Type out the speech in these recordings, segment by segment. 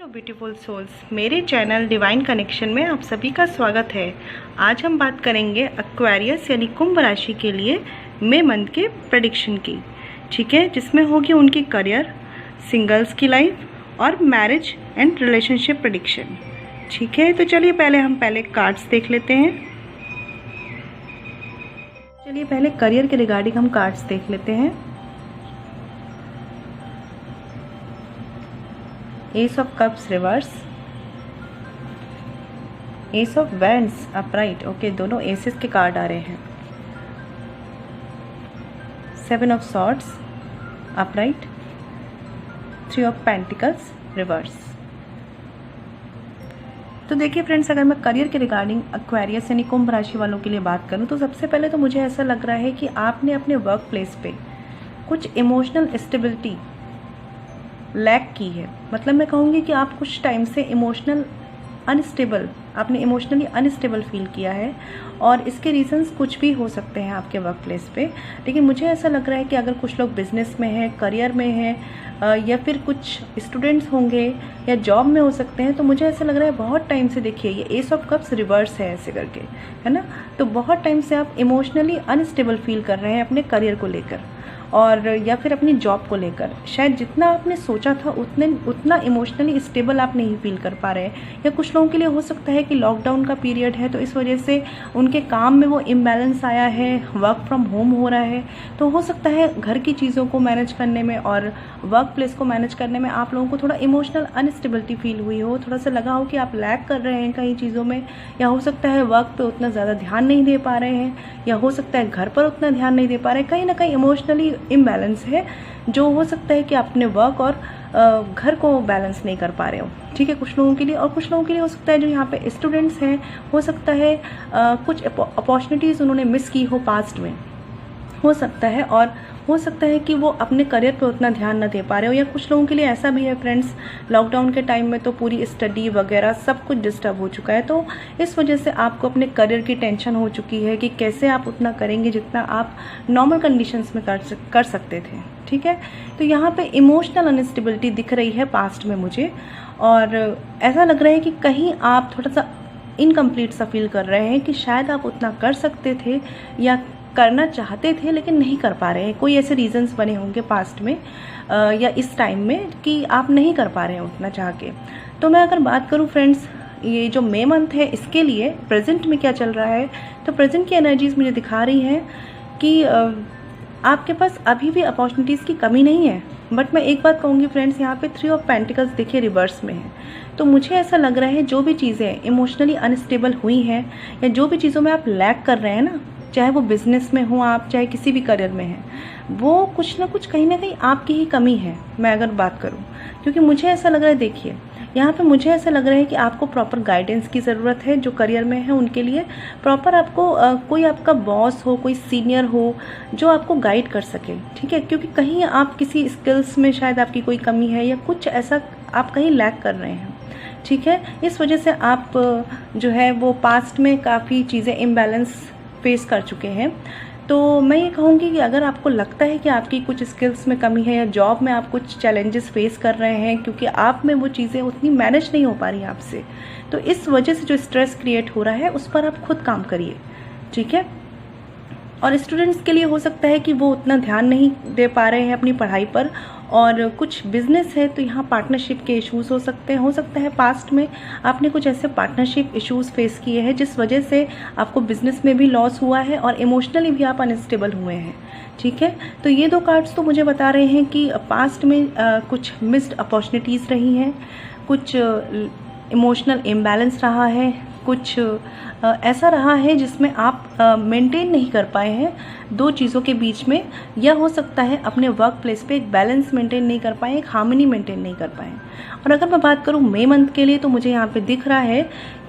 Hello beautiful souls, मेरे channel divine connection में आप सभी का स्वागत है। आज हम बात करेंगे एक्वेरियस यानी कुंभ राशि के लिए मई मंथ के प्रेडिक्शन की, ठीक है, जिसमें होगी उनकी करियर, सिंगल्स की लाइफ और मैरिज एंड रिलेशनशिप प्रेडिक्शन, ठीक है। तो चलिए हम पहले कार्ड्स देख लेते हैं। चलिए पहले करियर के रिगार्डिंग हम कार्ड्स देख लेते हैं। S of cups reverse, S of wands upright, okay, दोनों एसेस के कार्ड आ रहे हैं। Seven of swords upright, three of pentacles reverse. तो देखिए फ्रेंड्स, अगर मैं करियर के रिगार्डिंग एक्वेरियस यानी कुंभ राशि वालों के लिए बात करूं तो सबसे पहले तो मुझे ऐसा लग रहा है कि आपने अपने वर्क प्लेस पे कुछ इमोशनल स्टेबिलिटी लैक की है। मतलब मैं कहूँगी कि आप कुछ टाइम से आपने इमोशनली अनस्टेबल फील किया है और इसके रीजंस कुछ भी हो सकते हैं आपके वर्क प्लेस पे। लेकिन मुझे ऐसा लग रहा है कि अगर कुछ लोग बिजनेस में हैं, करियर में हैं या फिर कुछ स्टूडेंट्स होंगे या जॉब में हो सकते हैं, तो मुझे ऐसा लग रहा है बहुत टाइम से, देखिए ये एस ऑफ कप्स रिवर्स है ऐसे करके, है ना। तो बहुत टाइम से आप इमोशनली अनस्टेबल फील कर रहे हैं अपने करियर को लेकर और या फिर अपनी जॉब को लेकर। शायद जितना आपने सोचा था उतना इमोशनली स्टेबल आप नहीं फील कर पा रहे हैं। या कुछ लोगों के लिए हो सकता है कि लॉकडाउन का पीरियड है तो इस वजह से उनके काम में वो इम्बैलेंस आया है, वर्क फ्रॉम होम हो रहा है, तो हो सकता है घर की चीज़ों को मैनेज करने में और वर्क प्लेस को मैनेज करने में आप लोगों को थोड़ा इमोशनल अनस्टेबिलिटी फील हुई हो, थोड़ा सा लगा हो कि आप लैक कर रहे हैं कई चीज़ों में, या हो सकता है वर्क पे उतना ज़्यादा ध्यान नहीं दे पा रहे हैं, या हो सकता है घर पर उतना ध्यान नहीं दे पा रहे हैं। कहीं ना कहीं इमोशनली इम्बैलेंस है जो हो सकता है कि अपने वर्क और घर को बैलेंस नहीं कर पा रहे हो, ठीक है, कुछ लोगों के लिए। और कुछ लोगों के लिए हो सकता है जो यहाँ पे स्टूडेंट्स हैं, हो सकता है कुछ अपॉर्चुनिटीज़ उन्होंने मिस की हो पास्ट में, हो सकता है, और हो सकता है कि वो अपने करियर पे उतना ध्यान न दे पा रहे हो। या कुछ लोगों के लिए ऐसा भी है फ्रेंड्स, लॉकडाउन के टाइम में तो पूरी स्टडी वगैरह सब कुछ डिस्टर्ब हो चुका है, तो इस वजह से आपको अपने करियर की टेंशन हो चुकी है कि कैसे आप उतना करेंगे जितना आप नॉर्मल कंडीशंस में कर सकते थे, ठीक है। तो यहाँ पे इमोशनल अनस्टेबिलिटी दिख रही है पास्ट में मुझे, और ऐसा लग रहा है कि कहीं आप थोड़ा सा इनकम्प्लीट सा फील कर रहे हैं कि शायद आप उतना कर सकते थे या करना चाहते थे लेकिन नहीं कर पा रहे हैं। कोई ऐसे रीजंस बने होंगे पास्ट में या इस टाइम में कि आप नहीं कर पा रहे हैं उतना चाह के। तो मैं अगर बात करूं फ्रेंड्स, ये जो मई मंथ है इसके लिए प्रेजेंट में क्या चल रहा है, तो प्रेजेंट की एनर्जीज मुझे दिखा रही हैं कि आपके पास अभी भी अपॉर्चुनिटीज़ की कमी नहीं है। बट मैं एक बात कहूँगी फ्रेंड्स, यहाँ पे थ्री ऑफ पेंटिकल्स देखिए रिवर्स में है, तो मुझे ऐसा लग रहा है जो भी चीज़ें इमोशनली अनस्टेबल हुई हैं या जो भी चीज़ों में आप लैक कर रहे हैं ना, चाहे वो बिजनेस में हो आप, चाहे किसी भी करियर में है, वो कुछ ना कुछ कहीं ना कहीं आपकी ही कमी है, मैं अगर बात करूं। क्योंकि मुझे ऐसा लग रहा है, देखिए यहाँ पे मुझे ऐसा लग रहा है कि आपको प्रॉपर गाइडेंस की ज़रूरत है। जो करियर में है उनके लिए प्रॉपर आपको कोई आपका बॉस हो, कोई सीनियर हो जो आपको गाइड कर सके, ठीक है। क्योंकि कहीं आप किसी स्किल्स में शायद आपकी कोई कमी है या कुछ ऐसा आप कहीं लैक कर रहे हैं, ठीक है। इस वजह से आप जो है वो पास्ट में काफ़ी चीज़ें इम्बैलेंस फेस कर चुके हैं। तो मैं ये कहूँगी कि अगर आपको लगता है कि आपकी कुछ स्किल्स में कमी है या जॉब में आप कुछ चैलेंजेस फेस कर रहे हैं क्योंकि आप में वो चीज़ें उतनी मैनेज नहीं हो पा रही हैं आपसे, तो इस वजह से जो स्ट्रेस क्रिएट हो रहा है उस पर आप खुद काम करिए, ठीक है। और स्टूडेंट्स के लिए हो सकता है कि वो उतना ध्यान नहीं दे पा रहे हैं अपनी पढ़ाई पर, और कुछ बिजनेस है तो यहाँ पार्टनरशिप के इश्यूज हो सकते हैं। हो सकता है पास्ट में आपने कुछ ऐसे पार्टनरशिप इश्यूज फेस किए हैं जिस वजह से आपको बिजनेस में भी लॉस हुआ है और इमोशनली भी आप अनस्टेबल हुए हैं, ठीक है। तो ये दो कार्ड्स तो मुझे बता रहे हैं कि पास्ट में कुछ मिस्ड अपॉर्चुनिटीज़ रही हैं, कुछ इमोशनल इम्बैलेंस रहा है, कुछ ऐसा रहा है जिसमें आप मेंटेन नहीं कर पाए हैं दो चीज़ों के बीच में, या हो सकता है अपने वर्क प्लेस पे एक बैलेंस मेंटेन नहीं कर पाए, एक हार्मनी मेंटेन नहीं कर पाए। और अगर मैं बात करूँ मई मंथ के लिए तो मुझे यहाँ पे दिख रहा है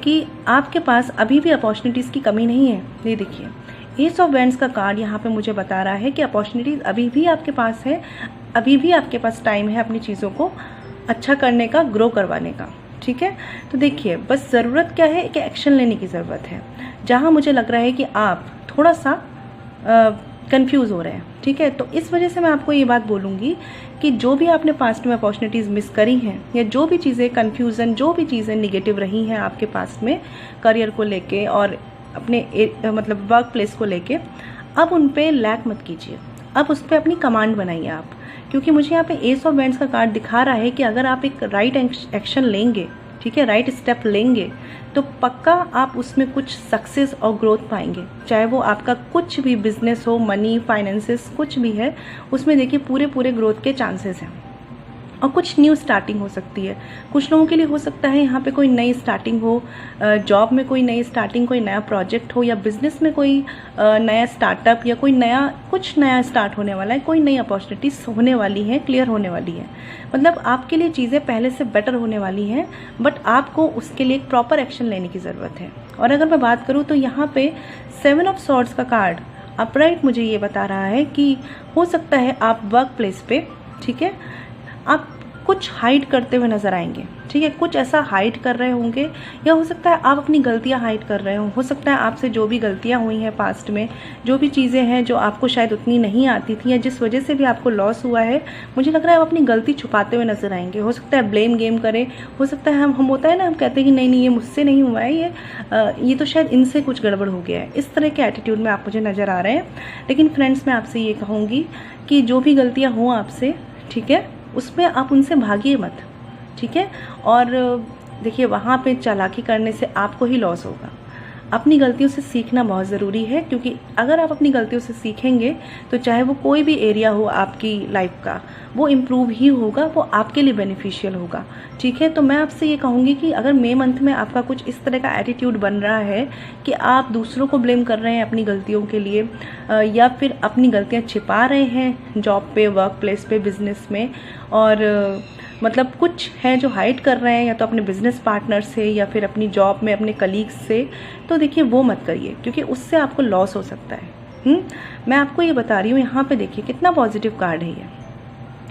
कि आपके पास अभी भी अपॉर्चुनिटीज़ की कमी नहीं है। ये देखिए एस ऑफ वैंड्स का कार्ड यहाँ पे मुझे बता रहा है कि अपॉर्चुनिटीज़ अभी भी आपके पास है, अभी भी आपके पास टाइम है अपनी चीज़ों को अच्छा करने का, ग्रो करवाने का, ठीक है। तो देखिए बस ज़रूरत क्या है कि एक्शन लेने की ज़रूरत है। जहाँ मुझे लग रहा है कि आप थोड़ा सा कंफ्यूज हो रहे हैं, ठीक है। तो इस वजह से मैं आपको ये बात बोलूँगी कि जो भी आपने पास्ट में अपॉर्चुनिटीज़ मिस करी हैं, या जो भी चीज़ें कन्फ्यूज़न, जो भी चीज़ें निगेटिव रही हैं आपके पास्ट में करियर को लेके और अपने मतलब वर्क प्लेस को लेके, अब उन पे लैक मत कीजिए, अब उस पर अपनी कमांड बनाइए आप। क्योंकि मुझे यहाँ पे एस ऑफ वैंड्स का कार्ड दिखा रहा है कि अगर आप एक राइट एक्शन लेंगे, ठीक है, राइट स्टेप लेंगे, तो पक्का आप उसमें कुछ सक्सेस और ग्रोथ पाएंगे। चाहे वो आपका कुछ भी बिजनेस हो, मनी, फाइनेंसेस, कुछ भी है, उसमें देखिए पूरे ग्रोथ के चांसेस हैं। और कुछ न्यू स्टार्टिंग हो सकती है। कुछ लोगों के लिए हो सकता है यहाँ पे कोई नई स्टार्टिंग हो, जॉब में कोई नई स्टार्टिंग, कोई नया प्रोजेक्ट हो, या बिजनेस में कोई नया स्टार्टअप, या कोई कुछ नया स्टार्ट होने वाला है, कोई नई अपॉर्चुनिटीज होने वाली है, क्लियर होने वाली है। मतलब आपके लिए चीज़ें पहले से बेटर होने वाली हैं, बट आपको उसके लिए एक प्रॉपर एक्शन लेने की ज़रूरत है। और अगर मैं बात करूँ तो यहाँ पे 7 ऑफ सॉर्ड्स का कार्ड अपराइट मुझे ये बता रहा है कि हो सकता है आप वर्क प्लेस पे, ठीक है, आप कुछ हाइड करते हुए नजर आएंगे, ठीक है, कुछ ऐसा हाइड कर रहे होंगे, या हो सकता है आप अपनी गलतियां हाइड कर रहे हो सकता है आपसे जो भी गलतियां हुई हैं पास्ट में, जो भी चीज़ें हैं जो आपको शायद उतनी नहीं आती थी, या जिस वजह से भी आपको लॉस हुआ है, मुझे लग रहा है आप अपनी गलती छुपाते हुए नजर आएंगे। हो सकता है ब्लेम गेम करें, हो सकता है हम होता है ना, हम कहते हैं कि नहीं ये मुझसे नहीं हुआ है, ये तो शायद इनसे कुछ गड़बड़ हो गया है, इस तरह के एटीट्यूड में आप मुझे नज़र आ रहे हैं। लेकिन फ्रेंड्स, मैं आपसे ये कहूँगी कि जो भी गलतियाँ हों आपसे, ठीक है, उसमें आप उनसे भागिए मत, ठीक है। और देखिए वहाँ पे चालाकी करने से आपको ही लॉस होगा। अपनी गलतियों से सीखना बहुत ज़रूरी है, क्योंकि अगर आप अपनी गलतियों से सीखेंगे तो चाहे वो कोई भी एरिया हो आपकी लाइफ का, वो इम्प्रूव ही होगा, वो आपके लिए बेनिफिशियल होगा, ठीक है। तो मैं आपसे ये कहूँगी कि अगर मई मंथ में आपका कुछ इस तरह का एटीट्यूड बन रहा है कि आप दूसरों को ब्लेम कर रहे हैं अपनी गलतियों के लिए, या फिर अपनी गलतियाँ छिपा रहे हैं जॉब पे, वर्क प्लेस पे, बिजनेस में, और मतलब कुछ है जो हाइड कर रहे हैं, या तो अपने बिजनेस पार्टनर से, या फिर अपनी जॉब में अपने कलीग्स से, तो देखिए वो मत करिए, क्योंकि उससे आपको लॉस हो सकता है। मैं आपको ये बता रही हूँ, यहाँ पे देखिए कितना पॉजिटिव कार्ड है, ये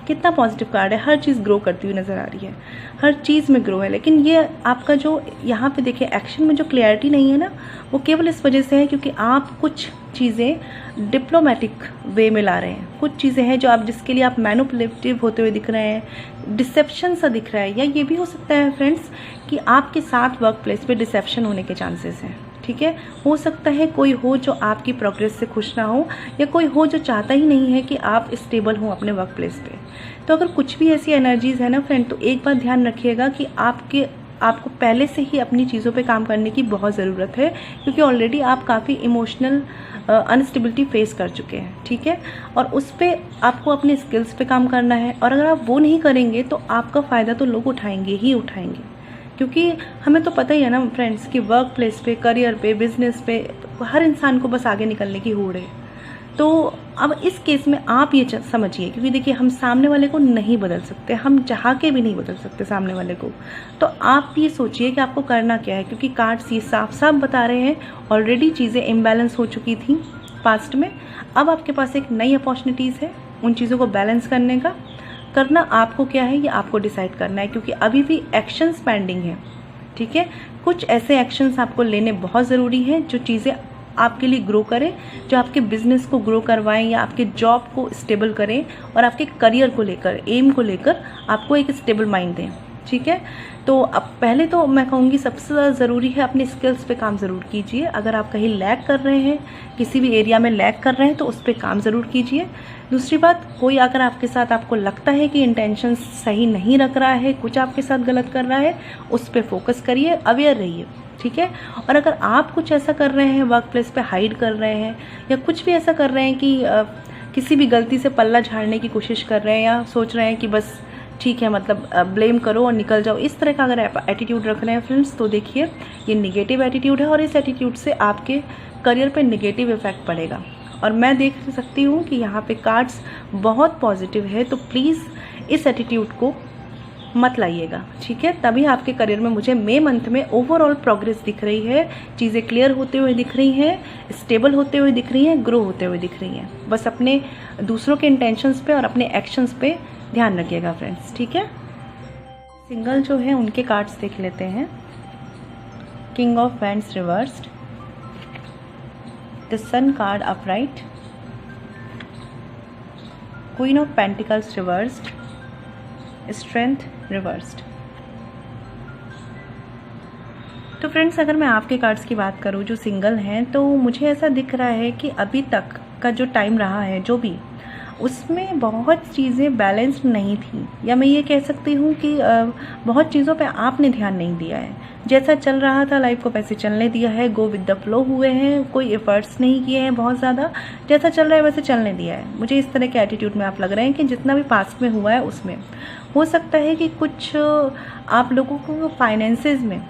कितना पॉजिटिव कार्ड है। हर चीज़ ग्रो करती हुई नज़र आ रही है, हर चीज़ में ग्रो है। लेकिन ये आपका जो यहाँ पे देखिए एक्शन में जो क्लैरिटी नहीं है ना, वो केवल इस वजह से है क्योंकि आप कुछ चीज़ें डिप्लोमेटिक वे में ला रहे हैं, कुछ चीज़ें हैं जो आप जिसके लिए आप मैनिपुलेटिव होते हुए दिख रहे हैं, डिसेप्शन सा दिख रहा है। या ये भी हो सकता है फ्रेंड्स कि आपके साथ वर्क प्लेस पे डिसेप्शन होने के चांसेस हैं, ठीक है। हो सकता है कोई हो जो आपकी प्रोग्रेस से खुश ना हो, या कोई हो जो चाहता ही नहीं है कि आप स्टेबल हो अपने वर्क प्लेस पे। तो अगर कुछ भी ऐसी एनर्जीज है ना फ्रेंड, तो एक बात ध्यान रखिएगा कि आपको पहले से ही अपनी चीज़ों पे काम करने की बहुत ज़रूरत है, क्योंकि ऑलरेडी आप काफ़ी इमोशनल अनस्टेबिलिटी फेस कर चुके हैं, ठीक है। और उस पर आपको अपने स्किल्स पे काम करना है, और अगर आप वो नहीं करेंगे तो आपका फ़ायदा तो लोग उठाएंगे ही उठाएंगे, क्योंकि हमें तो पता ही है ना फ्रेंड्स कि वर्क प्लेस पे, करियर पे, बिजनेस पे हर इंसान को बस आगे निकलने की होड़ है। तो अब इस केस में आप ये समझिए, क्योंकि देखिए हम सामने वाले को नहीं बदल सकते, हम चाह के भी नहीं बदल सकते सामने वाले को। तो आप ये सोचिए कि आपको करना क्या है, क्योंकि कार्ड्स ये साफ साफ बता रहे हैं ऑलरेडी चीज़ें इम्बैलेंस हो चुकी थी पास्ट में। अब आपके पास एक नई अपॉर्चुनिटीज़ है उन चीज़ों को बैलेंस करने का। करना आपको क्या है ये आपको डिसाइड करना है, क्योंकि अभी भी एक्शंस पेंडिंग है, ठीक है। कुछ ऐसे एक्शंस आपको लेने बहुत ज़रूरी हैं जो चीज़ें आपके लिए ग्रो करें, जो आपके बिजनेस को ग्रो करवाएं, या आपके जॉब को स्टेबल करें, और आपके करियर को लेकर, एम को लेकर आपको एक स्टेबल माइंड दें, ठीक है। तो अब पहले तो मैं कहूँगी सबसे ज़्यादा ज़रूरी है अपने स्किल्स पे काम ज़रूर कीजिए। अगर आप कहीं लैग कर रहे हैं, किसी भी एरिया में लैग कर रहे हैं, तो उस पर काम ज़रूर कीजिए। दूसरी बात, कोई अगर आपके साथ आपको लगता है कि इंटेंशन सही नहीं रख रहा है, कुछ आपके साथ गलत कर रहा है, उस पर फोकस करिए, अवेयर रहिए, ठीक है। और अगर आप कुछ ऐसा कर रहे हैं वर्क प्लेस पे, हाइड कर रहे हैं, या कुछ भी ऐसा कर रहे हैं कि किसी भी गलती से पल्ला झाड़ने की कोशिश कर रहे हैं, या सोच रहे हैं कि बस ठीक है मतलब ब्लेम करो और निकल जाओ, इस तरह का अगर एटीट्यूड रख रहे हैं फ्रेंड्स, तो देखिए ये निगेटिव एटीट्यूड है, और इस एटीट्यूड से आपके करियर पे नेगेटिव इफेक्ट पड़ेगा। और मैं देख सकती हूँ कि यहाँ पे कार्ड्स बहुत पॉजिटिव है, तो प्लीज़ इस एटीट्यूड को मत लाइएगा, ठीक है। तभी आपके करियर में मुझे मई मंथ में ओवरऑल प्रोग्रेस दिख रही है, चीज़ें क्लियर होते हुए दिख रही हैं, स्टेबल होते हुए दिख रही हैं, ग्रो होते हुए दिख रही हैं। बस अपने दूसरों के इंटेंशंस पे और अपने एक्शंस पे ध्यान रखिएगा फ्रेंड्स, ठीक है। सिंगल जो है उनके कार्ड्स देख लेते हैं। King of wands reversed, the sun card upright, queen of pentacles reversed, strength reversed. तो फ्रेंड्स, अगर मैं आपके कार्ड्स की बात करूं जो सिंगल हैं, तो मुझे ऐसा दिख रहा है कि अभी तक का जो टाइम रहा है जो भी, उसमें बहुत चीज़ें बैलेंस्ड नहीं थी, या मैं ये कह सकती हूँ कि बहुत चीज़ों पे आपने ध्यान नहीं दिया है। जैसा चल रहा था लाइफ को वैसे चलने दिया है, गो विद द फ्लो हुए हैं, कोई एफर्ट्स नहीं किए हैं बहुत ज़्यादा, जैसा चल रहा है वैसे चलने दिया है। मुझे इस तरह के एटीट्यूड में आप लग रहे हैं कि जितना भी पास्ट में हुआ है उसमें हो सकता है कि कुछ आप लोगों को फाइनेंसेस में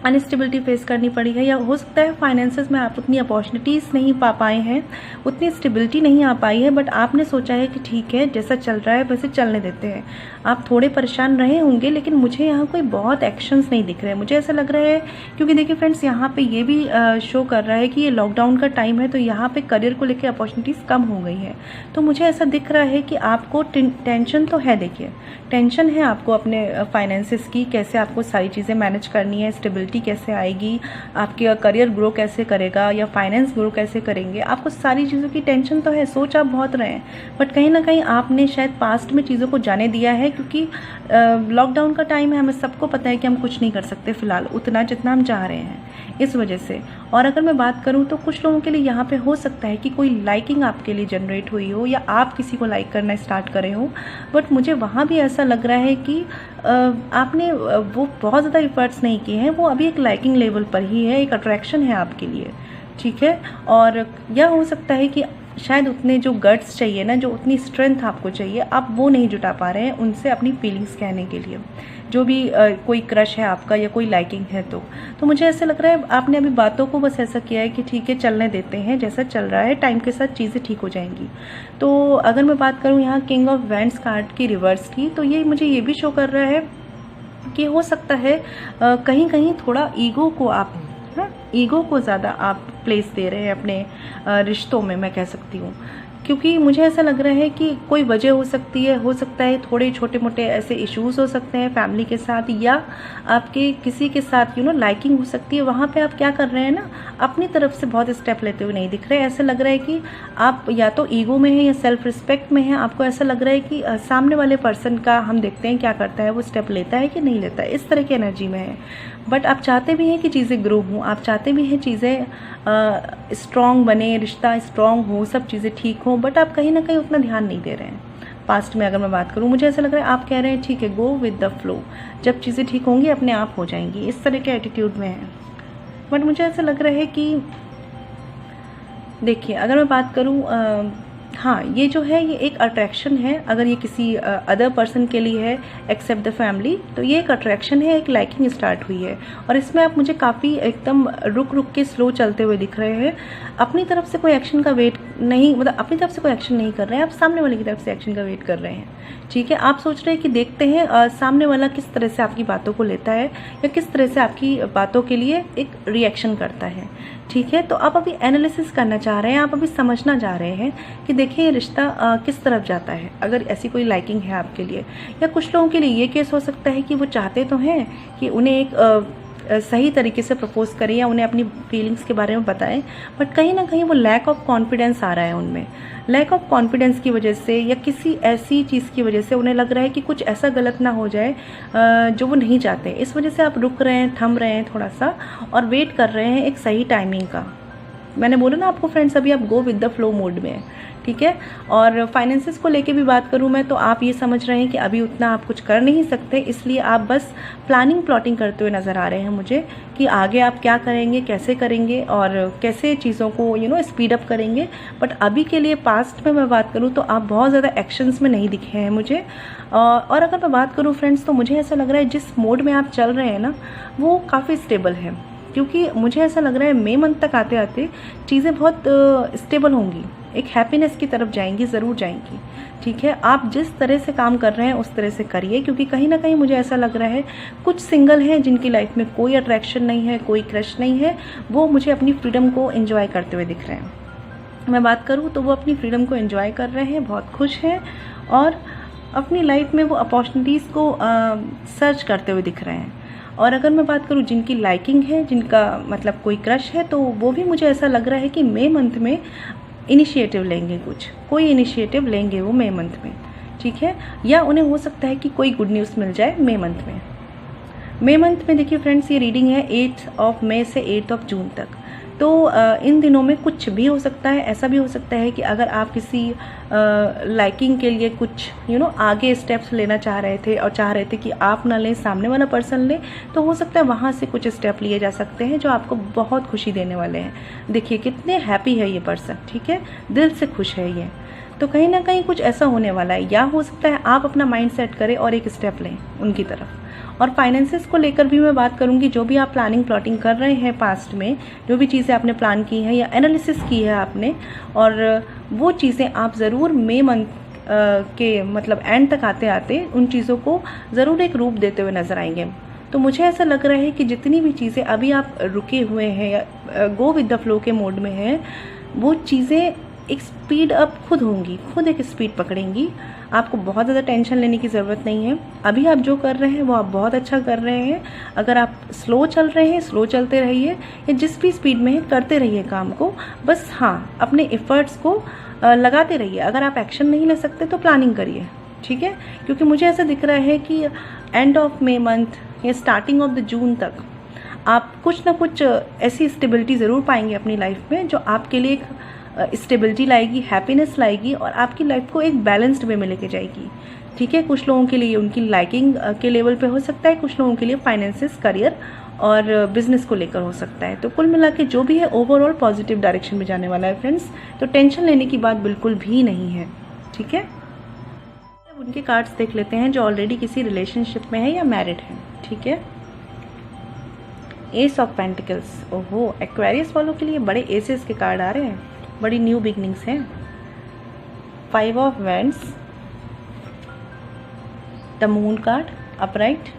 अनस्टेबिलिटी फेस करनी पड़ी है, या हो सकता है फाइनेंसेस में आप उतनी अपॉर्चुनिटीज़ नहीं पा पाए हैं, उतनी स्टेबिलिटी नहीं आ पाई है, बट आपने सोचा है कि ठीक है जैसा चल रहा है वैसे चलने देते हैं। आप थोड़े परेशान रहे होंगे, लेकिन मुझे यहाँ कोई बहुत एक्शंस नहीं दिख रहे हैं। मुझे ऐसा लग रहा है, क्योंकि देखिए फ्रेंड्स, यहाँ पे ये भी शो कर रहा है कि ये लॉकडाउन का टाइम है, तो यहाँ पे करियर को लेकर अपॉर्चुनिटीज़ कम हो गई है। तो मुझे ऐसा दिख रहा है कि आपको टेंशन तो है, देखिए टेंशन है आपको अपने फाइनेंसेस की, कैसे आपको सारी चीज़ें मैनेज करनी है, स्टेबिलिटी कैसे आएगी, आपके करियर ग्रो कैसे करेगा या फाइनेंस ग्रो कैसे करेंगे, आपको सारी चीज़ों की टेंशन तो है, सोच आप बहुत रहे हैं, बट कहीं ना कहीं आपने शायद पास्ट में चीज़ों को जाने दिया है, क्योंकि लॉकडाउन का टाइम है, हमें सबको पता है कि हम कुछ नहीं कर सकते फिलहाल उतना जितना हम चाह रहे हैं, इस वजह से। और अगर मैं बात करूं तो कुछ लोगों के लिए यहाँ पे हो सकता है कि कोई लाइकिंग आपके लिए जनरेट हुई हो, या आप किसी को लाइक करना स्टार्ट करे हो, बट मुझे वहाँ भी ऐसा लग रहा है कि आपने वो बहुत ज़्यादा इफर्ट्स नहीं किए हैं, वो अभी एक लाइकिंग लेवल पर ही है, एक अट्रैक्शन है आपके लिए, ठीक है। और यह हो सकता है कि शायद उतने जो गट्स चाहिए ना, जो उतनी स्ट्रेंथ आपको चाहिए, आप वो नहीं जुटा पा रहे हैं उनसे अपनी फीलिंग्स कहने के लिए, जो भी कोई क्रश है आपका या कोई लाइकिंग है। तो मुझे ऐसा लग रहा है आपने अभी बातों को बस ऐसा किया है कि ठीक है चलने देते हैं, जैसा चल रहा है टाइम के साथ चीज़ें ठीक हो जाएंगी। तो अगर मैं बात करूँ यहाँ किंग ऑफ वैंड्स कार्ड की रिवर्स की, तो ये मुझे ये भी शो कर रहा है कि हो सकता है कहीं कहीं थोड़ा ईगो को आप ईगो को ज़्यादा आप प्लेस दे रहे हैं अपने रिश्तों में, मैं कह सकती हूँ, क्योंकि मुझे ऐसा लग रहा है कि कोई वजह हो सकती है, हो सकता है थोड़े छोटे मोटे ऐसे इश्यूज हो सकते हैं फैमिली के साथ, या आपके किसी के साथ लाइकिंग हो सकती है। वहाँ पे आप क्या कर रहे हैं ना, अपनी तरफ से बहुत स्टेप लेते हुए नहीं दिख रहे। ऐसा लग रहा है कि आप या तो ईगो में हैं या सेल्फ रिस्पेक्ट में हैं। आपको ऐसा लग रहा है कि सामने वाले पर्सन का हम देखते हैं क्या करता है, वो स्टेप लेता है कि नहीं लेता है, इस तरह की एनर्जी में है। बट आप चाहते भी हैं कि चीज़ें ग्रो हों, आप चाहते भी हैं चीज़ें स्ट्रॉन्ग बने, रिश्ता स्ट्रॉन्ग हो, सब चीज़ें ठीक हों, बट आप कहीं ना कहीं उतना ध्यान नहीं दे रहे हैं। पास्ट में अगर मैं बात करूं, मुझे ऐसा लग रहा है आप कह रहे हैं ठीक है गो विद द फ्लो, जब चीज़ें ठीक होंगी अपने आप हो जाएंगी, इस तरह के एटीट्यूड में है। बट मुझे ऐसा लग रहा है कि देखिए अगर मैं बात करूं, हाँ ये जो है ये एक अट्रैक्शन है। अगर ये किसी अदर पर्सन के लिए है एक्सेप्ट द फैमिली, तो ये एक अट्रैक्शन है, एक लाइकिंग स्टार्ट हुई है। और इसमें आप मुझे काफ़ी एकदम रुक रुक के स्लो चलते हुए दिख रहे हैं। अपनी तरफ से कोई एक्शन का वेट नहीं, मतलब अपनी तरफ से कोई एक्शन नहीं कर रहे हैं, आप सामने वाले की तरफ से एक्शन का वेट कर रहे हैं, ठीक है। आप सोच रहे हैं कि देखते हैं सामने वाला किस तरह से आपकी बातों को लेता है, या किस तरह से आपकी बातों के लिए एक रिएक्शन करता है, ठीक है। तो आप अभी एनालिसिस करना चाह रहे हैं, आप अभी समझना चाह रहे हैं कि देखिए ये रिश्ता किस तरफ जाता है, अगर ऐसी कोई लाइकिंग है आपके लिए। या कुछ लोगों के लिए ये केस हो सकता है कि वो चाहते तो हैं कि उन्हें एक सही तरीके से प्रपोज करें या उन्हें अपनी फीलिंग्स के बारे में बताएं, बट कहीं ना कहीं वो लैक ऑफ कॉन्फिडेंस आ रहा है उनमें। लैक ऑफ कॉन्फिडेंस की वजह से या किसी ऐसी चीज़ की वजह से उन्हें लग रहा है कि कुछ ऐसा गलत ना हो जाए जो वो नहीं चाहते। इस वजह से आप रुक रहे हैं, थम रहे हैं थोड़ा सा, और वेट कर रहे हैं एक सही टाइमिंग का। मैंने बोला ना आपको फ्रेंड्स, अभी आप go with the flow mode में है, ठीक है। और फाइनेंसेस को लेके भी बात करूं मैं, तो आप ये समझ रहे हैं कि अभी उतना आप कुछ कर नहीं सकते, इसलिए आप बस प्लानिंग प्लॉटिंग करते हुए नज़र आ रहे हैं मुझे कि आगे आप क्या करेंगे, कैसे करेंगे और कैसे चीज़ों को स्पीड अप करेंगे। बट अभी के लिए पास्ट में मैं बात करूँ तो आप बहुत ज़्यादा एक्शंस में नहीं दिखे हैं मुझे। और अगर मैं बात करूँ फ्रेंड्स, तो मुझे ऐसा लग रहा है जिस मोड में आप चल रहे हैं ना, वो काफ़ी स्टेबल है, क्योंकि मुझे ऐसा लग रहा है मई मंथ तक आते आते चीज़ें बहुत स्टेबल होंगी, एक हैप्पीनेस की तरफ जाएंगी, ज़रूर जाएंगी, ठीक है। आप जिस तरह से काम कर रहे हैं उस तरह से करिए, क्योंकि कहीं ना कहीं मुझे ऐसा लग रहा है कुछ सिंगल हैं जिनकी लाइफ में कोई अट्रैक्शन नहीं है, कोई क्रश नहीं है, वो मुझे अपनी फ्रीडम को एंजॉय करते हुए दिख रहे हैं। मैं बात करूँ तो वो अपनी फ्रीडम को एंजॉय कर रहे हैं, बहुत खुश हैं, और अपनी लाइफ में वो अपॉर्चुनिटीज़ को सर्च करते हुए दिख रहे हैं। और अगर मैं बात करूँ जिनकी लाइकिंग है, जिनका मतलब कोई क्रश है, तो वो भी मुझे ऐसा लग रहा है कि मई मंथ में इनिशिएटिव लेंगे, कोई इनिशिएटिव लेंगे वो मई मंथ में, ठीक है। या उन्हें हो सकता है कि कोई गुड न्यूज़ मिल जाए मई मंथ में। मई मंथ में देखिए फ्रेंड्स, ये रीडिंग है 8 मई से 8 जून तक। तो इन दिनों में कुछ भी हो सकता है। ऐसा भी हो सकता है कि अगर आप किसी लाइकिंग के लिए कुछ आगे स्टेप्स लेना चाह रहे थे और चाह रहे थे कि आप ना लें, सामने वाला पर्सन ले, तो हो सकता है वहाँ से कुछ स्टेप लिए जा सकते हैं जो आपको बहुत खुशी देने वाले हैं। देखिए कितने हैप्पी है ये पर्सन, ठीक है, दिल से खुश है ये। तो कहीं ना कहीं कुछ ऐसा होने वाला है, या हो सकता है आप अपना माइंड सेट करें और एक स्टेप लें उनकी तरफ। और फाइनेंसेस को लेकर भी मैं बात करूंगी। जो भी आप प्लानिंग प्लॉटिंग कर रहे हैं पास्ट में, जो भी चीज़ें आपने प्लान की हैं या एनालिसिस की है आपने, और वो चीज़ें आप ज़रूर मई मंथ के मतलब एंड तक आते आते उन चीज़ों को ज़रूर एक रूप देते हुए नजर आएंगे। तो मुझे ऐसा लग रहा है कि जितनी भी चीज़ें अभी आप रुके हुए हैं या गो विद द फ्लो के मोड में हैं, वो चीज़ें एक स्पीड अप खुद होंगी, खुद एक स्पीड पकड़ेंगी। आपको बहुत ज़्यादा टेंशन लेने की ज़रूरत नहीं है। अभी आप जो कर रहे हैं वो आप बहुत अच्छा कर रहे हैं। अगर आप स्लो चल रहे हैं, स्लो चलते रहिए, या जिस भी स्पीड में है करते रहिए काम को। बस हाँ, अपने एफर्ट्स को लगाते रहिए। अगर आप एक्शन नहीं ले सकते तो प्लानिंग करिए, ठीक है। क्योंकि मुझे ऐसा दिख रहा है कि एंड ऑफ मई मंथ या स्टार्टिंग ऑफ द जून तक आप कुछ ना कुछ ऐसी स्टेबिलिटी ज़रूर पाएंगे अपनी लाइफ में जो आपके लिए एक स्टेबिलिटी लाएगी, हैप्पीनेस लाएगी और आपकी लाइफ को एक बैलेंस्ड वे में लेके जाएगी, ठीक है। कुछ लोगों के लिए उनकी लाइकिंग के लेवल पे हो सकता है, कुछ लोगों के लिए फाइनेंसेस, करियर और बिजनेस को लेकर हो सकता है। तो कुल मिला के जो भी है ओवरऑल पॉजिटिव डायरेक्शन में जाने वाला है फ्रेंड्स। तो टेंशन लेने की बात बिल्कुल भी नहीं है, ठीक है। अब उनके कार्ड्स देख लेते हैं जो ऑलरेडी किसी रिलेशनशिप में है या मैरिड है, ठीक है। एस ऑफ पेंटिकल्स, ओहो, एक्वेरियस वालों के लिए बड़े एसेस के कार्ड आ रहे हैं, बड़ी न्यू बिगनिंग्स हैं। 5 of wands, the moon card upright,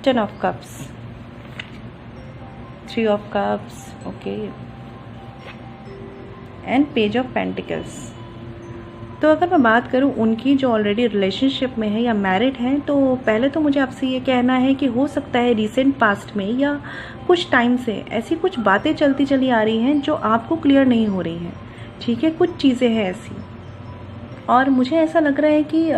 10 of cups, 3 of cups, okay, and page of pentacles. तो अगर मैं बात करूं उनकी जो ऑलरेडी रिलेशनशिप में है या मैरिड हैं, तो पहले तो मुझे आपसे ये कहना है कि हो सकता है रिसेंट पास्ट में या कुछ टाइम से ऐसी कुछ बातें चलती चली आ रही हैं जो आपको क्लियर नहीं हो रही हैं, ठीक है। कुछ चीज़ें हैं ऐसी, और मुझे ऐसा लग रहा है कि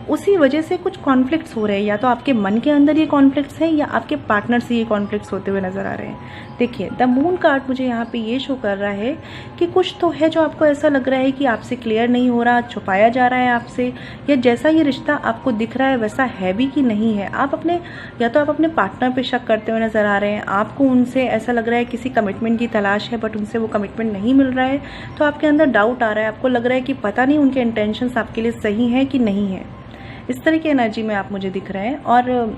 उसी वजह से कुछ कॉन्फ्लिक्ट्स हो रहे हैं। या तो आपके मन के अंदर ये कॉन्फ्लिक्ट्स हैं या आपके पार्टनर से ये कॉन्फ्लिक्ट्स होते हुए नजर आ रहे हैं। देखिए द मून कार्ड मुझे यहाँ पे ये शो कर रहा है कि कुछ तो है जो आपको ऐसा लग रहा है कि आपसे क्लियर नहीं हो रहा, छुपाया जा रहा है आपसे, या जैसा ये रिश्ता आपको दिख रहा है वैसा है भी कि नहीं है। आप अपने या तो आप अपने पार्टनर पे शक करते हुए नजर आ रहे हैं, आपको उनसे ऐसा लग रहा है किसी कमिटमेंट की तलाश है बट उनसे वो कमिटमेंट नहीं मिल रहा है, तो आपके अंदर डाउट आ रहा है। आपको लग रहा है कि पता नहीं उनके इंटेंशंस आपके लिए सही हैं कि नहीं है। इस तरह की एनर्जी में आप मुझे दिख रहे हैं। और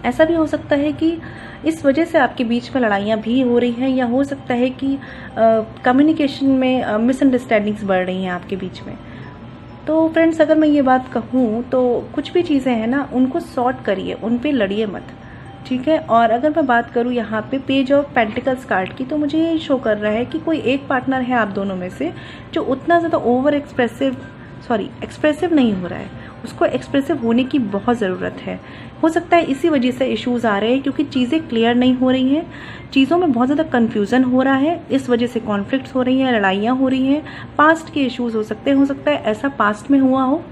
ऐसा भी हो सकता है कि इस वजह से आपके बीच में लड़ाइयाँ भी हो रही हैं, या हो सकता है कि कम्युनिकेशन में मिसअंडरस्टैंडिंग्स बढ़ रही हैं आपके बीच में। तो फ्रेंड्स, अगर मैं ये बात कहूँ तो कुछ भी चीज़ें हैं ना, उनको सॉर्ट करिए, उन पे लड़िए मत, ठीक है। और अगर मैं बात करूँ यहाँ पे पेज ऑफ पेंटिकल्स कार्ड की, तो मुझे ये शो कर रहा है कि कोई एक पार्टनर है आप दोनों में से जो उतना ज़्यादा ओवर एक्सप्रेसिव नहीं हो रहा है, उसको एक्सप्रेसिव होने की बहुत ज़रूरत है। हो सकता है इसी वजह से इश्यूज़ आ रहे हैं, क्योंकि चीज़ें क्लियर नहीं हो रही हैं, चीज़ों में बहुत ज़्यादा कन्फ्यूज़न हो रहा है, इस वजह से कॉन्फ्लिक्ट्स हो रही हैं, लड़ाइयाँ हो रही हैं, पास्ट के इश्यूज़ हो सकते हैं, हो सकता है ऐसा पास्ट में हुआ हो,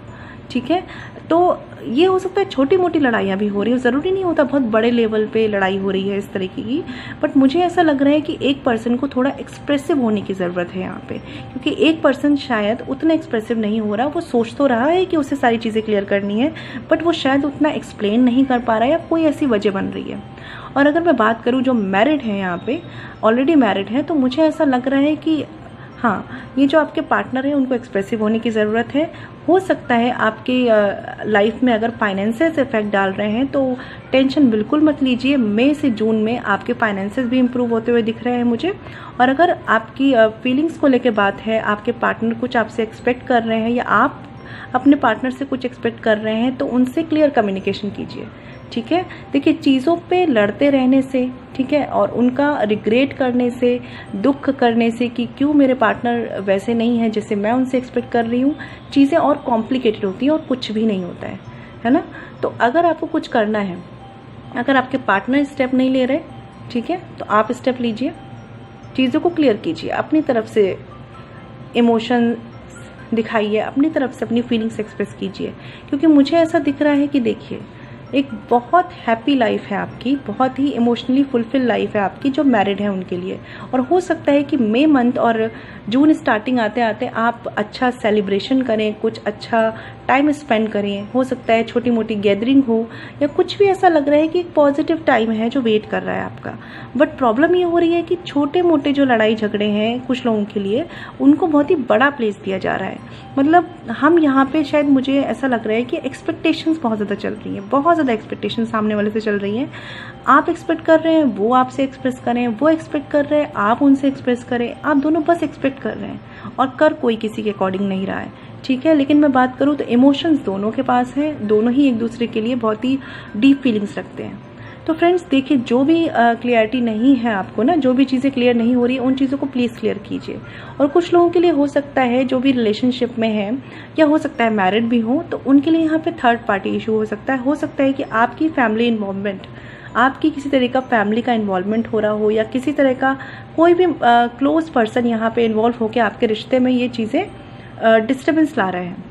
ठीक है। तो ये हो सकता है छोटी मोटी लड़ाइयाँ भी हो रही हो, ज़रूरी नहीं होता बहुत बड़े लेवल पे लड़ाई हो रही है इस तरीके की। बट मुझे ऐसा लग रहा है कि एक पर्सन को थोड़ा एक्सप्रेसिव होने की ज़रूरत है यहाँ पे, क्योंकि एक पर्सन शायद उतना एक्सप्रेसिव नहीं हो रहा। वो सोच तो रहा है कि उसे सारी चीज़ें क्लियर करनी है, बट वो शायद उतना एक्सप्लेन नहीं कर पा रहा है, या कोई ऐसी वजह बन रही है। और अगर मैं बात करूँ जो मैरिड है यहाँ पे, ऑलरेडी मैरिड है, तो मुझे ऐसा लग रहा है कि हाँ, ये जो आपके पार्टनर हैं उनको एक्सप्रेसिव होने की ज़रूरत है। हो सकता है आपकी लाइफ में अगर फाइनेंसेस इफेक्ट डाल रहे हैं तो टेंशन बिल्कुल मत लीजिए। मई से जून में आपके फाइनेंसेस भी इम्प्रूव होते हुए दिख रहे हैं मुझे। और अगर आपकी फीलिंग्स को लेकर बात है, आपके पार्टनर कुछ आपसे एक्सपेक्ट कर रहे हैं या आप अपने पार्टनर से कुछ एक्सपेक्ट कर रहे हैं, तो उनसे क्लियर कम्युनिकेशन कीजिए, ठीक है। देखिए चीज़ों पे लड़ते रहने से, ठीक है, और उनका रिग्रेट करने से, दुख करने से कि क्यों मेरे पार्टनर वैसे नहीं है जैसे मैं उनसे एक्सपेक्ट कर रही हूँ, चीज़ें और कॉम्प्लिकेटेड होती हैं और कुछ भी नहीं होता है ना। तो अगर आपको कुछ करना है, अगर आपके पार्टनर स्टेप नहीं ले रहे, ठीक है, तो आप स्टेप लीजिए, चीज़ों को क्लियर कीजिए, अपनी तरफ से इमोशन दिखाइए, अपनी तरफ से अपनी फीलिंग्स एक्सप्रेस कीजिए, क्योंकि मुझे ऐसा दिख रहा है कि देखिए एक बहुत हैप्पी लाइफ है आपकी, बहुत ही इमोशनली फुलफिल लाइफ है आपकी जो मैरिड है उनके लिए। और हो सकता है कि मई मंथ और जून स्टार्टिंग आते आते आप अच्छा सेलिब्रेशन करें, कुछ अच्छा टाइम स्पेंड करें, हो सकता है छोटी मोटी गैदरिंग हो या कुछ भी ऐसा लग रहा है कि एक पॉजिटिव टाइम है जो वेट कर रहा है आपका। बट प्रॉब्लम ये हो रही है कि छोटे मोटे जो लड़ाई झगड़े हैं कुछ लोगों के लिए उनको बहुत ही बड़ा प्लेस दिया जा रहा है। मतलब हम यहाँ पे शायद मुझे ऐसा लग रहा है कि एक्सपेक्टेशंस बहुत ज़्यादा चल रही हैं, बहुत ज़्यादा एक्सपेक्टेशन सामने वाले से चल रही हैं। आप एक्सपेक्ट कर रहे हैं वो आपसे एक्सप्रेस करें, वो एक्सपेक्ट कर रहे हैं आप उनसे एक्सप्रेस करें, आप दोनों बस एक्सपेक्ट कर रहे हैं और कर कोई किसी के अकॉर्डिंग नहीं रहा है। ठीक है, लेकिन मैं बात करूँ तो इमोशंस दोनों के पास हैं, दोनों ही एक दूसरे के लिए बहुत ही डीप फीलिंग्स रखते हैं। तो फ्रेंड्स देखिए, जो भी क्लियरिटी नहीं है आपको ना, जो भी चीज़ें क्लियर नहीं हो रही है उन चीज़ों को प्लीज़ क्लियर कीजिए। और कुछ लोगों के लिए हो सकता है जो भी रिलेशनशिप में है या हो सकता है मैरिड भी हो, तो उनके लिए यहाँ पे थर्ड पार्टी इशू हो सकता है। हो सकता है कि आपकी फैमिली इन्वॉल्वमेंट, आपकी किसी तरह का फैमिली का इन्वॉल्वमेंट हो रहा हो या किसी तरह का कोई भी क्लोज पर्सन यहाँ पे इन्वॉल्व होकर आपके रिश्ते में ये चीज़ें डिस्टर्बेंस ला रहे हैं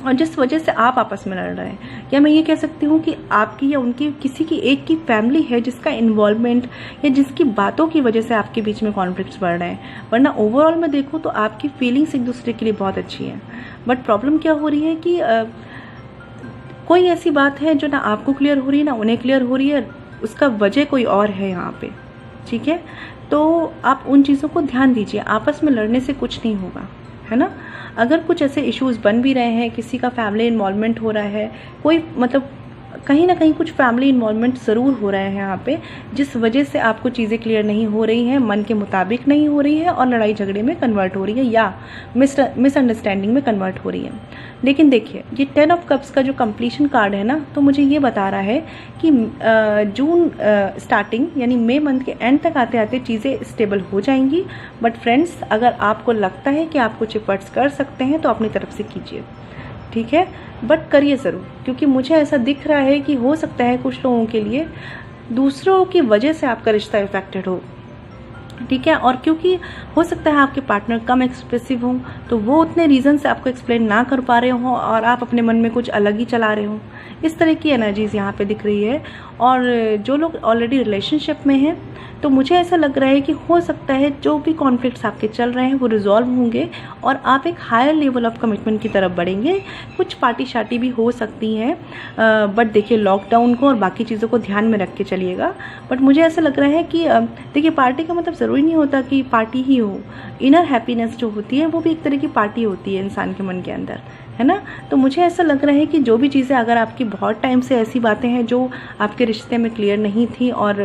और जिस वजह से आप आपस में लड़ रहे हैं। या मैं ये कह सकती हूँ कि आपकी या उनकी किसी की एक की फैमिली है जिसका इन्वॉल्वमेंट या जिसकी बातों की वजह से आपके बीच में कॉन्फ्लिक्ट्स बढ़ रहे हैं। वरना ओवरऑल मैं देखूँ तो आपकी फीलिंग्स एक दूसरे के लिए बहुत अच्छी हैं। बट प्रॉब्लम क्या हो रही है कि कोई ऐसी बात है जो ना आपको क्लियर हो रही है ना उन्हें क्लियर हो रही है, उसका वजह कोई और है यहाँ पे। ठीक है, तो आप उन चीज़ों को ध्यान दीजिए, आपस में लड़ने से कुछ नहीं होगा, है ना। अगर कुछ ऐसे इश्यूज बन भी रहे हैं, किसी का फैमिली इन्वॉल्वमेंट हो रहा है, कोई मतलब कहीं ना कहीं कुछ फैमिली इन्वॉल्वमेंट ज़रूर हो रहा है यहाँ पे, जिस वजह से आपको चीज़ें क्लियर नहीं हो रही हैं, मन के मुताबिक नहीं हो रही है और लड़ाई झगड़े में कन्वर्ट हो रही है या मिसअंडरस्टैंडिंग में कन्वर्ट हो रही है। लेकिन देखिए, ये 10 ऑफ कप्स का जो कंप्लीशन कार्ड है ना, तो मुझे ये बता रहा है कि जून स्टार्टिंग यानी मई मंथ के एंड तक आते आते चीज़ें स्टेबल हो जाएंगी। बट फ्रेंड्स, अगर आपको लगता है कि आप कुछ एफर्ट्स कर सकते हैं तो अपनी तरफ से कीजिए, ठीक है, बट करिए ज़रूर, क्योंकि मुझे ऐसा दिख रहा है कि हो सकता है कुछ लोगों के लिए दूसरों की वजह से आपका रिश्ता इफेक्टेड हो। ठीक है, और क्योंकि हो सकता है आपके पार्टनर कम एक्सप्रेसिव हों, तो वो उतने रीज़न से आपको एक्सप्लेन ना कर पा रहे हों और आप अपने मन में कुछ अलग ही चला रहे हों। इस तरह की एनर्जीज यहाँ पे दिख रही है। और जो लोग ऑलरेडी रिलेशनशिप में हैं, तो मुझे ऐसा लग रहा है कि हो सकता है जो भी कॉन्फ्लिक्ट्स आपके चल रहे हैं वो रिजॉल्व होंगे और आप एक हायर लेवल ऑफ कमिटमेंट की तरफ बढ़ेंगे। कुछ पार्टी शार्टी भी हो सकती हैं, बट देखिए लॉकडाउन को और बाकी चीज़ों को ध्यान में रख के चलिएगा। बट मुझे ऐसा लग रहा है कि देखिए, पार्टी का मतलब ज़रूरी नहीं होता कि पार्टी ही हो। इनर हैप्पीनेस जो होती है वो भी एक तरह की पार्टी होती है इंसान के मन के अंदर, है ना। तो मुझे ऐसा लग रहा है कि जो भी चीज़ें, अगर आपकी बहुत टाइम से ऐसी बातें हैं जो आपके रिश्ते में क्लियर नहीं थी और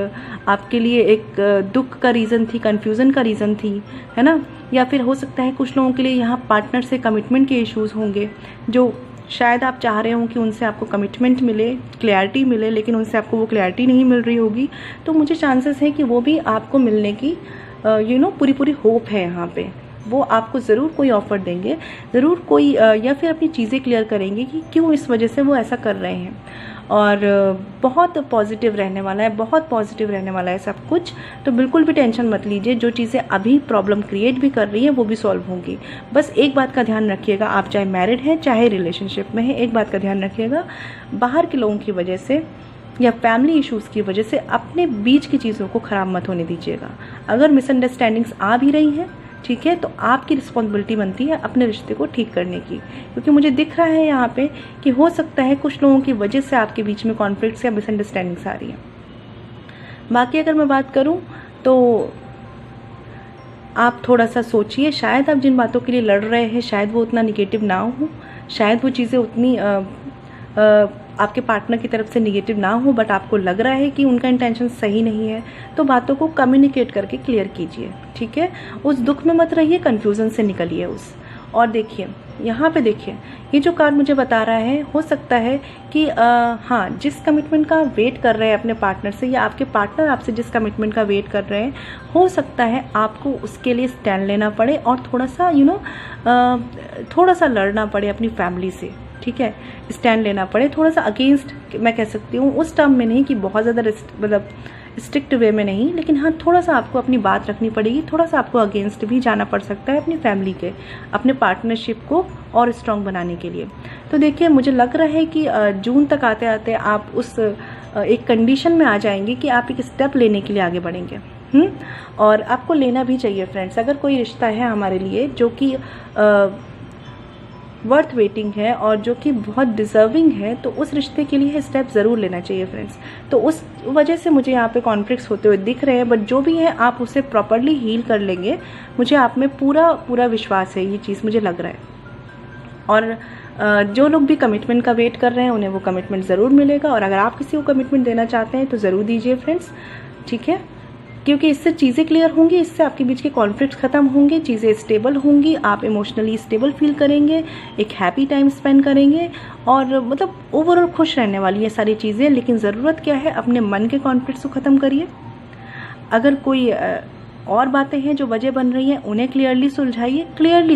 आपके लिए एक दुख का रीज़न थी, कन्फ्यूज़न का रीज़न थी, है ना, या फिर हो सकता है कुछ लोगों के लिए यहाँ पार्टनर से कमिटमेंट के इश्यूज़ होंगे, जो शायद आप चाह रहे हो कि उनसे आपको कमिटमेंट मिले, क्लैरिटी मिले, लेकिन उनसे आपको वो क्लैरिटी नहीं मिल रही होगी। तो मुझे चांसेस है कि वो भी आपको मिलने की पूरी पूरी होप है यहाँ पे। वो आपको ज़रूर कोई ऑफ़र देंगे, ज़रूर कोई या फिर अपनी चीज़ें क्लियर करेंगे कि क्यों इस वजह से वो ऐसा कर रहे हैं। और बहुत पॉजिटिव रहने वाला है, बहुत पॉजिटिव रहने वाला है सब कुछ। तो बिल्कुल भी टेंशन मत लीजिए, जो चीज़ें अभी प्रॉब्लम क्रिएट भी कर रही हैं वो भी सॉल्व होंगी। बस एक बात का ध्यान रखिएगा, आप चाहे मैरिड हैं चाहे रिलेशनशिप में हैं, एक बात का ध्यान रखिएगा, बाहर के लोगों की वजह से या फैमिली इश्यूज़ की वजह से अपने बीच की चीज़ों को ख़राब मत होने दीजिएगा। अगर मिसअंडरस्टैंडिंग्स आ भी रही हैं, ठीक है, तो आपकी रिस्पॉन्सिबिलिटी बनती है अपने रिश्ते को ठीक करने की, क्योंकि मुझे दिख रहा है यहाँ पे कि हो सकता है कुछ लोगों की वजह से आपके बीच में कॉन्फ्लिक्ट्स या मिसअंडरस्टैंडिंग्स आ रही हैं। बाकी अगर मैं बात करूँ तो आप थोड़ा सा सोचिए, शायद आप जिन बातों के लिए लड़ रहे हैं शायद वो उतना निगेटिव ना हो, शायद वो चीज़ें उतनी आपके पार्टनर की तरफ से निगेटिव ना हो, बट आपको लग रहा है कि उनका इंटेंशन सही नहीं है, तो बातों को कम्युनिकेट करके क्लियर कीजिए, ठीक है। उस दुख में मत रहिए, कन्फ्यूज़न से निकलिए उस। और देखिए यहाँ पे देखिए, ये जो कार्ड मुझे बता रहा है, हो सकता है कि हाँ, जिस कमिटमेंट का वेट कर रहे हैं अपने पार्टनर से या आपके पार्टनर आपसे जिस कमिटमेंट का वेट कर रहे हैं, हो सकता है आपको उसके लिए स्टैंड लेना पड़े और थोड़ा सा थोड़ा सा लड़ना पड़े अपनी फैमिली से, ठीक है, स्टैंड लेना पड़े थोड़ा सा अगेंस्ट, मैं कह सकती हूँ उस टर्म में नहीं कि बहुत ज़्यादा मतलब स्ट्रिक्ट वे में नहीं, लेकिन हाँ थोड़ा सा आपको अपनी बात रखनी पड़ेगी, थोड़ा सा आपको अगेंस्ट भी जाना पड़ सकता है अपनी फैमिली के, अपने पार्टनरशिप को और स्ट्रॉन्ग बनाने के लिए। तो देखिए मुझे लग रहा है कि जून तक आते आते आप उस एक कंडीशन में आ जाएंगे कि आप एक स्टेप लेने के लिए आगे बढ़ेंगे। और आपको लेना भी चाहिए फ्रेंड्स। अगर कोई रिश्ता है हमारे लिए जो कि वर्थ वेटिंग है और जो कि बहुत डिज़र्विंग है, तो उस रिश्ते के लिए स्टेप ज़रूर लेना चाहिए फ्रेंड्स। तो उस वजह से मुझे यहाँ पे कॉन्फ्लिक्ट्स होते हुए दिख रहे हैं, बट जो भी है आप उसे प्रॉपरली हील कर लेंगे। मुझे आप में पूरा विश्वास है, ये चीज़ मुझे लग रहा है। और जो लोग भी कमिटमेंट का वेट कर रहे हैं उन्हें वो कमिटमेंट ज़रूर मिलेगा। और अगर आप किसी को कमिटमेंट देना चाहते हैं तो ज़रूर दीजिए फ्रेंड्स, ठीक है, क्योंकि इससे चीज़ें क्लियर होंगी, इससे आपके बीच के कॉन्फ्लिक्ट्स खत्म होंगे, चीज़ें स्टेबल होंगी, आप इमोशनली स्टेबल फील करेंगे, एक हैप्पी टाइम स्पेंड करेंगे और मतलब ओवरऑल खुश रहने वाली है सारी चीज़ें। लेकिन ज़रूरत क्या है, अपने मन के कॉन्फ्लिक्ट्स को ख़त्म करिए। अगर कोई और बातें हैं जो वजह बन रही हैं उन्हें क्लियरली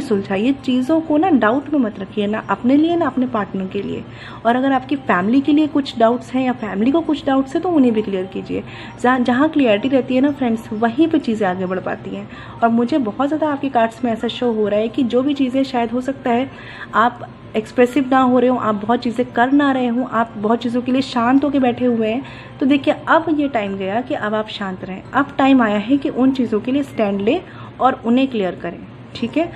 सुलझाइए। चीज़ों को ना डाउट में मत रखिए, ना अपने लिए ना अपने पार्टनर के लिए। और अगर आपकी फैमिली के लिए कुछ डाउट्स हैं या फैमिली को कुछ डाउट्स हैं तो उन्हें भी क्लियर कीजिए। जहाँ क्लियरिटी रहती है ना फ्रेंड्स, वहीं पे चीज़ें आगे बढ़ पाती हैं। और मुझे बहुत ज़्यादा आपके कार्ड्स में ऐसा शो हो रहा है कि जो भी चीज़ें शायद हो सकता है आप एक्सप्रेसिव ना हो रहे हो, आप बहुत चीज़ें कर ना रहे हो, आप बहुत चीज़ों के लिए शांत होकर बैठे हुए हैं। तो देखिए अब ये टाइम गया कि अब आप शांत रहें। अब टाइम आया है कि उन चीज़ों के लिए स्टैंड लें और उन्हें क्लियर करें, ठीक है।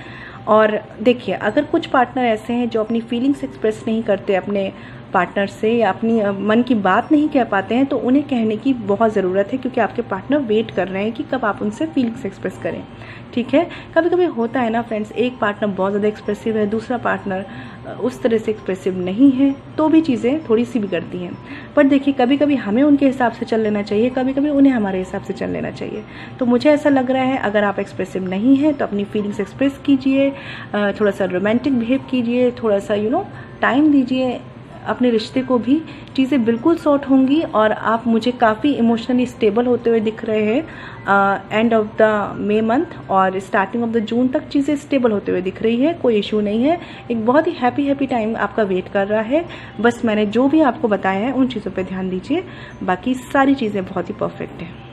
और देखिए अगर कुछ पार्टनर ऐसे हैं जो अपनी फीलिंग्स एक्सप्रेस नहीं करते अपने पार्टनर से या अपनी मन की बात नहीं कह पाते हैं, तो उन्हें कहने की बहुत ज़रूरत है, क्योंकि आपके पार्टनर वेट कर रहे हैं कि कब आप उनसे फीलिंग्स एक्सप्रेस करें, ठीक है। कभी कभी होता है ना फ्रेंड्स, एक पार्टनर बहुत ज़्यादा एक्सप्रेसिव है, दूसरा पार्टनर उस तरह से एक्सप्रेसिव नहीं है, तो भी चीज़ें थोड़ी सी बिगड़ती हैं। पर देखिए कभी कभी हमें उनके हिसाब से चल लेना चाहिए, कभी कभी उन्हें हमारे हिसाब से चल लेना चाहिए। तो मुझे ऐसा लग रहा है अगर आप एक्सप्रेसिव नहीं हैं तो अपनी फीलिंग्स एक्सप्रेस कीजिए, थोड़ा सा रोमांटिक बिहेव कीजिए, थोड़ा सा टाइम दीजिए अपने रिश्ते को भी। चीज़ें बिल्कुल सॉर्ट होंगी और आप मुझे काफ़ी इमोशनली स्टेबल होते हुए दिख रहे हैं। End of the May month और स्टार्टिंग ऑफ द जून तक चीज़ें स्टेबल होते हुए दिख रही है, कोई इशू नहीं है। एक बहुत ही हैप्पी टाइम आपका वेट कर रहा है। बस मैंने जो भी आपको बताया है उन चीज़ों पर ध्यान दीजिए, बाकी सारी चीज़ें बहुत ही परफेक्ट हैं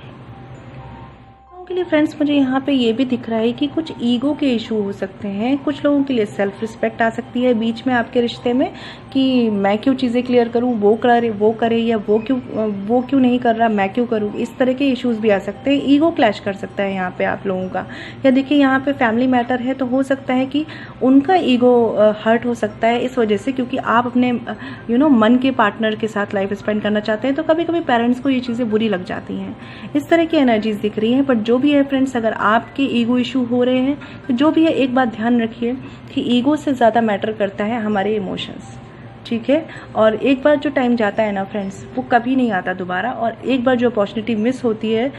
के लिए। फ्रेंड्स मुझे यहाँ पे ये भी दिख रहा है कि कुछ ईगो के इशू हो सकते हैं, कुछ लोगों के लिए सेल्फ रिस्पेक्ट आ सकती है बीच में आपके रिश्ते में कि मैं क्यों चीज़ें क्लियर करूँ, वो करे या वो क्यों नहीं कर रहा, मैं क्यों करूँ। इस तरह के इश्यूज भी आ सकते हैं, ईगो क्लैश कर सकता है यहाँ पे आप लोगों का। या देखिए यहाँ पे फैमिली मैटर है तो हो सकता है कि उनका ईगो हर्ट हो सकता है इस वजह से, क्योंकि आप अपने मन के पार्टनर के साथ लाइफ स्पेंड करना चाहते हैं, तो कभी कभी पेरेंट्स को ये चीज़ें बुरी लग जाती हैं। इस तरह की एनर्जीज दिख रही हैं। बट जो भी है फ्रेंड्स, अगर आपके ईगो इशू हो रहे हैं तो जो भी है एक बात ध्यान रखिए कि ईगो से ज़्यादा मैटर करता है हमारे इमोशंस, ठीक है। और एक बार जो टाइम जाता है ना फ्रेंड्स, वो कभी नहीं आता दोबारा। और एक बार जो अपॉर्चुनिटी मिस होती है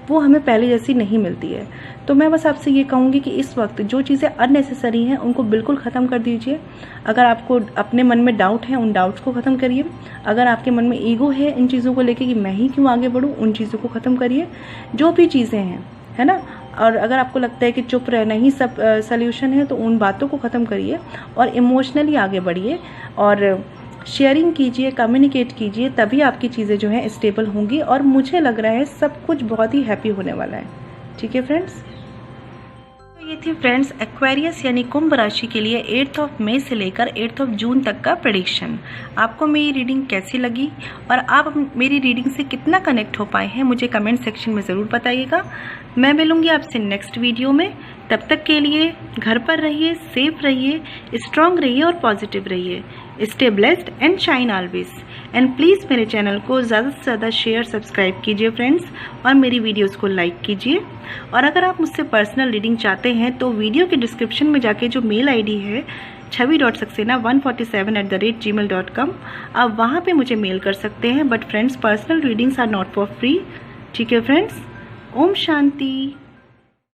वो हमें पहले जैसी नहीं मिलती है। तो मैं बस आपसे ये कहूँगी कि इस वक्त जो चीज़ें अननेसेसरी हैं उनको बिल्कुल ख़त्म कर दीजिए। अगर आपको अपने मन में डाउट है उन डाउट्स को ख़त्म करिए। अगर आपके मन में ईगो है इन चीज़ों को लेके कि मैं ही क्यों आगे बढ़ूँ, उन चीज़ों को ख़त्म करिए। जो भी चीज़ें हैं, है ना। और अगर आपको लगता है कि चुप रहना ही सब सल्यूशन है तो उन बातों को ख़त्म करिए और इमोशनली आगे बढ़िए और शेयरिंग कीजिए, कम्युनिकेट कीजिए, तभी आपकी चीज़ें जो हैं स्टेबल होंगी। और मुझे लग रहा है सब कुछ बहुत ही हैप्पी होने वाला है, ठीक है फ्रेंड्स। ये थी फ्रेंड्स एक्वेरियस यानी कुंभ राशि के लिए 8 मई से लेकर 8 जून तक का प्रेडिक्शन। आपको मेरी रीडिंग कैसी लगी और आप मेरी रीडिंग से कितना कनेक्ट हो पाए हैं मुझे कमेंट सेक्शन में ज़रूर बताइएगा। मैं मिलूंगी आपसे नेक्स्ट वीडियो में। तब तक के लिए घर पर रहिए, सेफ रहिए, स्ट्रांग रहिए और पॉजिटिव रहिए। Stay blessed and shine always. And please मेरे चैनल को ज़्यादा से ज़्यादा शेयर सब्सक्राइब कीजिए फ्रेंड्स, और मेरी वीडियोस को लाइक कीजिए। और अगर आप मुझसे पर्सनल रीडिंग चाहते हैं तो वीडियो के डिस्क्रिप्शन में जाके जो मेल आईडी है chavi.saxena147@gmail.com, आप वहाँ पे मुझे मेल कर सकते हैं। But friends personal readings are not for free, ठीक है फ्रेंड्स। ओम शांति।